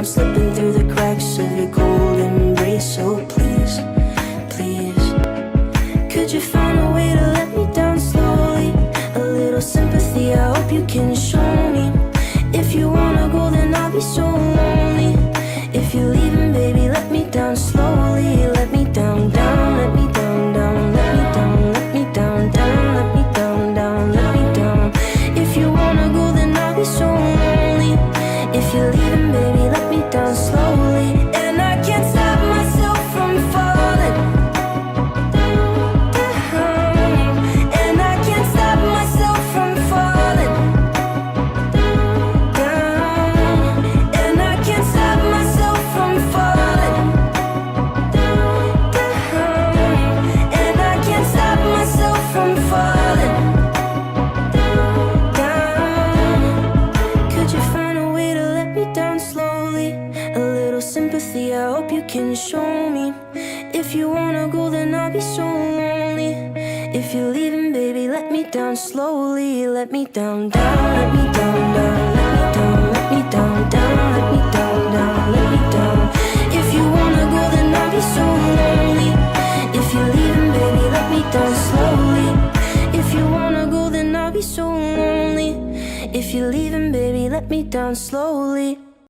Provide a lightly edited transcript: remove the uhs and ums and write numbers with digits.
I'm slipping through the cracks of your cold embrace. So please, please, could you find a way to let me down slowly? A little sympathy, I hope you can show me. If you wanna go, then I'll be so lonely. If you're leaving, baby, let me down slowly. Let me down, down, let me down, down, let me down, let me down, down, let me down, down, let me down. If you wanna go, then I'll be so lonely. If you're leaving, baby, let me down slowly. And I can't stop myself from falling down. And I can't stop myself from falling down. And I can't stop myself from falling down. And I can't stop myself from falling down. Could you find a way to let me down slowly? A little sympathy, I hope you can show me. If you wanna go, then I'll be so lonely. If you're leaving, baby, let me down slowly. Let me down, down, let me down, down, let me down, let me down, down, let me down, down, let me down. If you wanna go, then I'll be so lonely. If you're leaving, baby, let me down slowly. If you wanna go, then I'll be so lonely. If you're leaving, baby, let me down slowly.